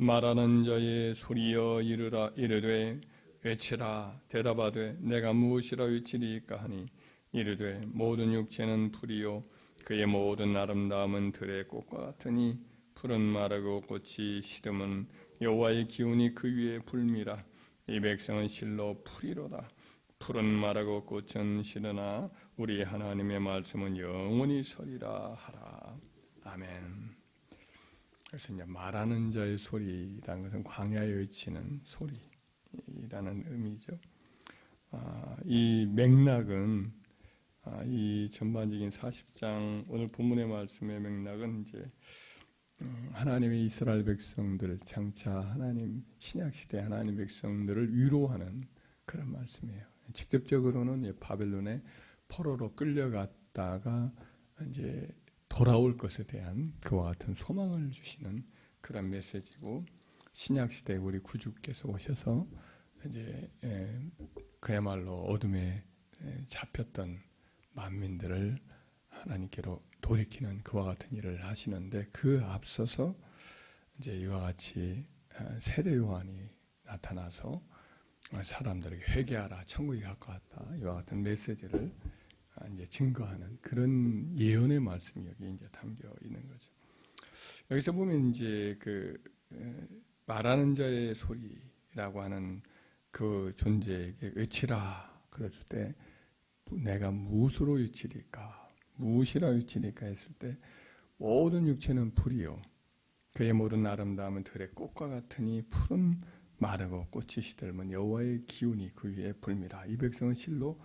말하는 자의 소리여 이르되 외치라. 대답하되 내가 무엇이라 외치리이까 하니 이르되 모든 육체는 풀이요 그의 모든 아름다움은 들의 꽃과 같으니 푸른 마르고 꽃이 시듬은 여호와의 기운이 그 위에 불미라. 이 백성은 실로 풀이로다. 푸른 마르고 꽃은 시드나 우리 하나님의 말씀은 영원히 서리라 하라. 아멘. 그래서 이제 말하는 자의 소리라는 것은 광야에 외치는 소리라는 의미죠. 이 맥락은 이 전반적인 40장 오늘 본문의 말씀의 맥락은 이제 하나님의 이스라엘 백성들 장차 하나님 신약 시대 하나님 백성들을 위로하는 그런 말씀이에요. 직접적으로는 바벨론의 포로로 끌려갔다가 이제 돌아올 것에 대한 그와 같은 소망을 주시는 그런 메시지고, 신약 시대에 우리 구주께서 오셔서 이제 그야말로 어둠에 잡혔던 만민들을 하나님께로 돌이키는 그와 같은 일을 하시는데, 그 앞서서 이제 이와 같이 세례 요한이 나타나서 사람들에게 회개하라, 천국이 가까웠다, 이와 같은 메시지를 이제 증거하는 그런 예언의 말씀이 여기 이제 담겨 있는 거죠. 여기서 보면 이제 그 말하는 자의 소리라고 하는 그 존재에게 외치라 그랬을 때 내가 무엇으로 외치리까, 무엇이라 외치리까 했을 때 모든 육체는 불이요 그의 모든 아름다움은 들의 꽃과 같으니 푸른 마르고 꽃이 시들면 여호와의 기운이 그 위에 불미라. 이 백성은 실로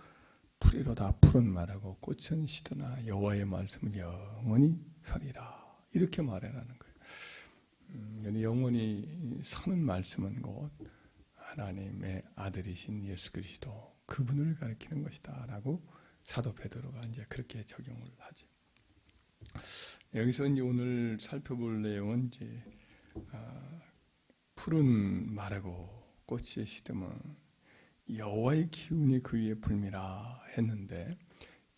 풀이로다. 푸른 마르고 꽃은 시드나 여호와의 말씀은 영원히 서리라. 이렇게 말해라는 거예요. 영원히 서는 말씀은 곧 하나님의 아들이신 예수 그리스도 그분을 가리키는 것이다 라고 사도 베드로가 이제 그렇게 적용을 하죠. 여기서 이제 오늘 살펴볼 내용은 이제 푸른 마르고 꽃이 시드면 여호와의 기운이 그 위에 불미라 했는데,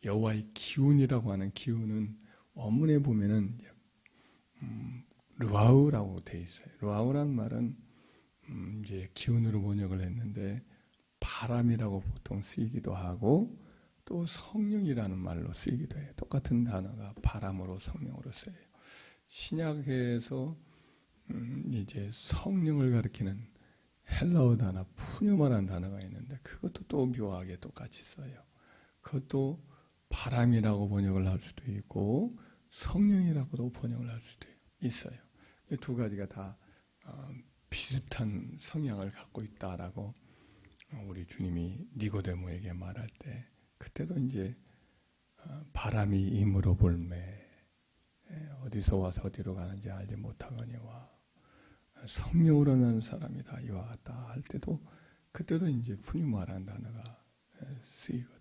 여호와의 기운이라고 하는 기운은 원문에 보면은 르와우라고 돼 있어요. 르와우란 말은 이제 기운으로 번역을 했는데 바람이라고 보통 쓰이기도 하고 또 성령이라는 말로 쓰이기도 해요. 똑같은 단어가 바람으로 성령으로 쓰여요. 신약에서 이제 성령을 가리키는 헬라어 단어 푸뉴마라는 단어가 있는데 그것도 또 묘하게 똑같이 써요. 그것도 바람이라고 번역을 할 수도 있고 성령이라고도 번역을 할 수도 있어요. 이 두 가지가 다 비슷한 성향을 갖고 있다라고 우리 주님이 니고데모에게 말할 때, 그때도 이제 바람이 임으로 불매 어디서 와서 어디로 가는지 알지 못하거니와 성령으로 나는 사람이다 이와 같다 할 때도 그때도 이제 푸뉴마라는 단어가 쓰이거든요.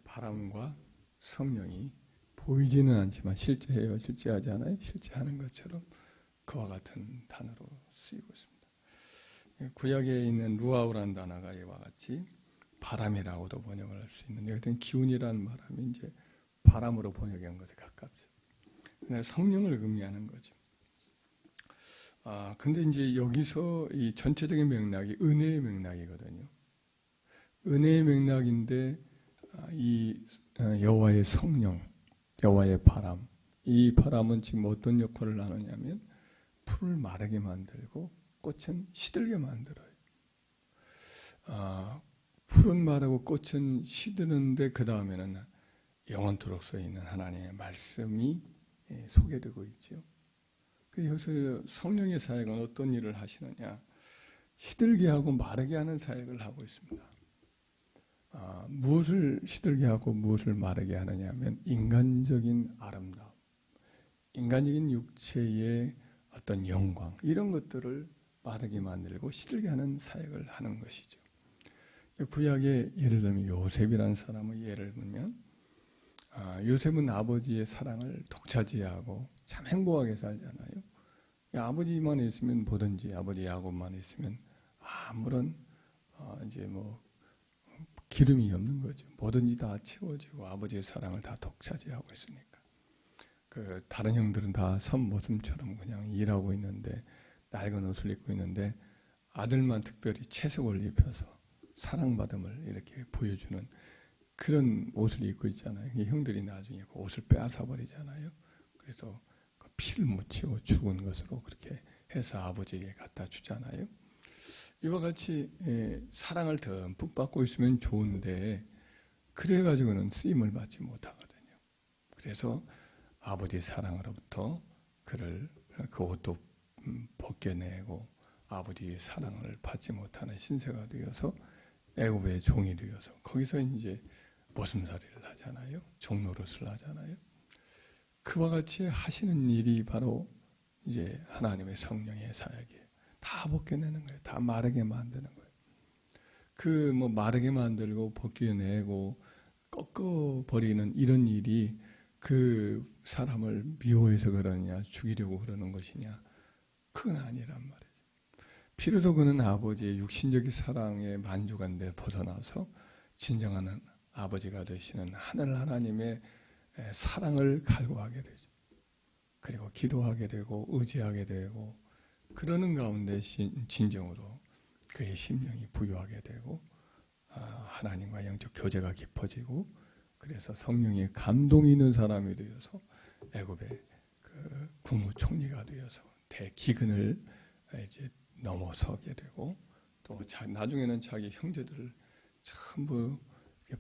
바람과 성령이 보이지는 않지만 실제해요, 실제하지 않아요? 실제하는 것처럼 그와 같은 단어로 쓰이고 있습니다. 구약에 있는 루아우라는 단어가 이와 같이 바람이라고도 번역을 할 수 있는데, 여기는 기운이라는 바람이 이제 바람으로 번역한 것에 가깝죠. 성령을 의미하는 거죠. 근데 이제 여기서 이 전체적인 맥락이 은혜의 맥락이거든요. 은혜의 맥락인데 이 여호와의 성령, 여호와의 바람, 이 바람은 지금 어떤 역할을 하느냐면 풀을 마르게 만들고 꽃은 시들게 만들어요. 풀은 마르고 꽃은 시드는데 그 다음에는 영원토록 써 있는 하나님의 말씀이 소개되고 있죠. 그래서 성령의 사역은 어떤 일을 하시느냐, 시들게 하고 마르게 하는 사역을 하고 있습니다. 무엇을 시들게 하고 무엇을 마르게 하느냐 하면 인간적인 아름다움, 인간적인 육체의 어떤 영광, 이런 것들을 마르게 만들고 시들게 하는 사역을 하는 것이죠. 구약에 예를 들면 요셉이라는 사람의 예를 들면 요셉은 아버지의 사랑을 독차지하고 참 행복하게 살잖아요. 아버지만 있으면 뭐든지, 아버지 야곱만 있으면 아무런 이제 뭐 기름이 없는 거죠. 뭐든지 다 채워지고 아버지의 사랑을 다 독차지하고 있으니까. 그 다른 형들은 다 선모습처럼 그냥 일하고 있는데 낡은 옷을 입고 있는데 아들만 특별히 채색을 입혀서 사랑받음을 이렇게 보여주는 그런 옷을 입고 있잖아요. 형들이 나중에 그 옷을 빼앗아 버리잖아요. 그래서 그 피를 묻히고 죽은 것으로 그렇게 해서 아버지에게 갖다 주잖아요. 이와 같이 사랑을 듬뿍 받고 있으면 좋은데 그래가지고는 쓰임을 받지 못하거든요. 그래서 아버지 사랑으로부터 그를 그 옷도 벗겨내고 아버지의 사랑을 받지 못하는 신세가 되어서 애굽의 종이 되어서 거기서 이제 머슴살이를 하잖아요. 종노릇을 하잖아요. 그와 같이 하시는 일이 바로 이제 하나님의 성령의 사역이에요. 다 벗겨내는 거예요. 다 마르게 만드는 거예요. 그 뭐 마르게 만들고 벗겨내고 꺾어버리는 이런 일이 그 사람을 미워해서 그러느냐 죽이려고 그러는 것이냐 그건 아니란 말이에요. 비로소 그는 아버지의 육신적인 사랑에 만족한데 벗어나서 진정한 아버지가 되시는 하늘 하나님의 사랑을 갈구하게 되죠. 그리고 기도하게 되고 의지하게 되고 그러는 가운데 진정으로 그의 심령이 부유하게 되고 하나님과 영적 교제가 깊어지고 그래서 성령의 감동이 있는 사람이 되어서 애굽의 그 국무총리가 되어서 대기근을 이제 넘어서게 되고 또 나중에는 자기 형제들을 전부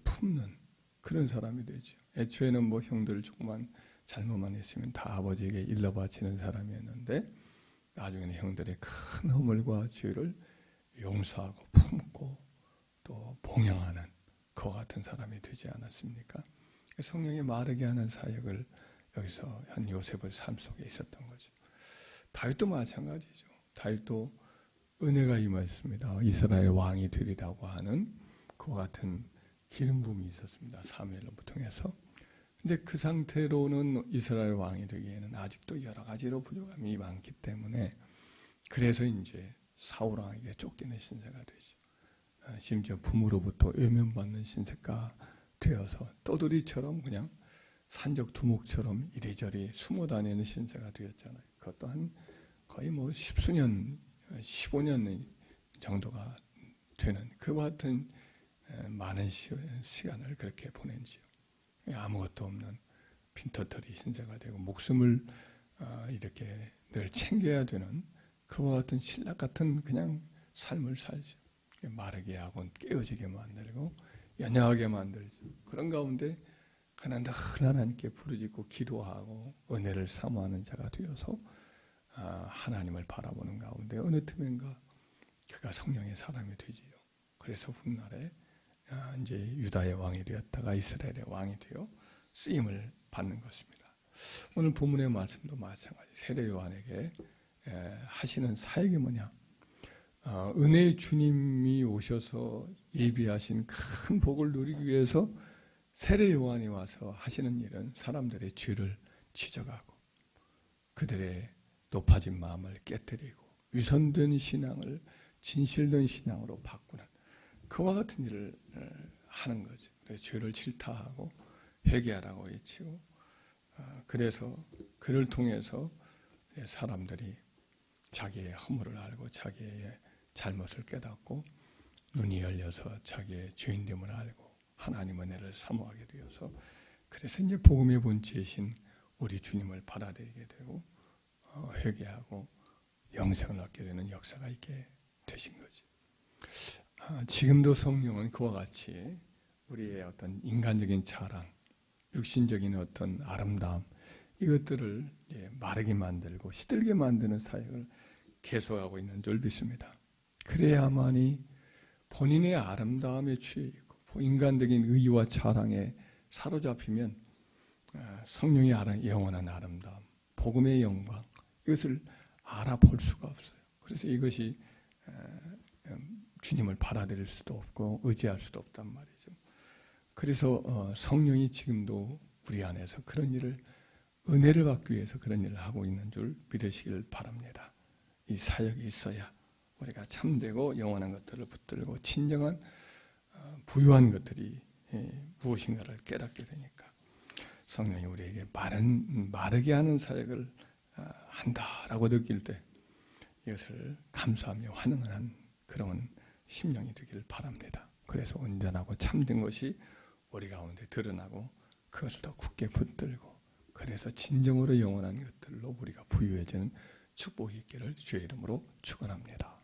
품는 그런 사람이 되죠. 애초에는 뭐 형들 조금만 잘못만 했으면 다 아버지에게 일러 바치는 사람이었는데 나중에는 형들의 큰 허물과 죄를 용서하고 품고 또 봉양하는 그와 같은 사람이 되지 않았습니까? 성령이 마르게 하는 사역을 여기서 한 요셉의 삶 속에 있었던 거죠. 다윗도 마찬가지죠. 다윗도 은혜가 임했습니다. 이스라엘 왕이 되리라고 하는 그와 같은 기름 부음이 있었습니다. 사무엘로 통해서. 근데 그 상태로는 이스라엘 왕이 되기에는 아직도 여러 가지로 부족함이 많기 때문에 그래서 이제 사울 왕에게 쫓기는 신세가 되죠. 심지어 부모로부터 외면받는 신세가 되어서 떠돌이처럼 그냥 산적 두목처럼 이리저리 숨어 다니는 신세가 되었잖아요. 그것도 한 거의 뭐 10수년, 15년 정도가 되는 그와 같은 많은 시간을 그렇게 보낸지요. 아무것도 없는 빈터터리 신세가 되고 목숨을 이렇게 늘 챙겨야 되는 그와 같은 신락 같은 그냥 삶을 살죠. 마르게 하고 깨어지게 만들고 연약하게 만들죠. 그런 가운데 그는 늘 하나님께 부르짖고 기도하고 은혜를 사모하는 자가 되어서 하나님을 바라보는 가운데 어느 틈엔가 그가 성령의 사람이 되지요. 그래서 훗날에 이제 유다의 왕이 되었다가 이스라엘의 왕이 되어 쓰임을 받는 것입니다. 오늘 본문의 말씀도 마찬가지. 세례 요한에게 하시는 사역이 뭐냐? 은혜의 주님이 오셔서 예비하신 큰 복을 누리기 위해서 세례 요한이 와서 하시는 일은 사람들의 죄를 지적하고 그들의 높아진 마음을 깨뜨리고 위선된 신앙을 진실된 신앙으로 바꾸는 그와 같은 일을 하는 거죠. 죄를 질타하고 회개하라고 외치고 그래서 그를 통해서 사람들이 자기의 허물을 알고 자기의 잘못을 깨닫고 눈이 열려서 자기의 죄인됨을 알고 하나님 은혜를 사모하게 되어서 그래서 이제 복음의 본체이신 우리 주님을 받아들이게 되고 회개하고 영생을 얻게 되는 역사가 있게 되신 거죠. 지금도 성령은 그와 같이 우리의 어떤 인간적인 자랑, 육신적인 어떤 아름다움 이것들을 마르게 만들고 시들게 만드는 사역을 계속하고 있는 줄 믿습니다. 그래야만이 본인의 아름다움에 취해 있고 인간적인 의와 자랑에 사로잡히면 성령의 영원한 아름다움, 복음의 영광 이것을 알아볼 수가 없어요. 그래서 이것이 주님을 받아들일 수도 없고 의지할 수도 없단 말이죠. 그래서 성령이 지금도 우리 안에서 그런 일을 은혜를 받기 위해서 그런 일을 하고 있는 줄 믿으시길 바랍니다. 이 사역이 있어야 우리가 참되고 영원한 것들을 붙들고 진정한 부유한 것들이 무엇인가를 깨닫게 되니까 성령이 우리에게 마르게 하는 사역을 한다라고 느낄 때 이것을 감사하며 환영하는 그런 심령이 되기를 바랍니다. 그래서 온전하고 참된 것이 우리 가운데 드러나고 그것을 더 굳게 붙들고 그래서 진정으로 영원한 것들로 우리가 부유해지는 축복이 있기를 주의 이름으로 축원합니다.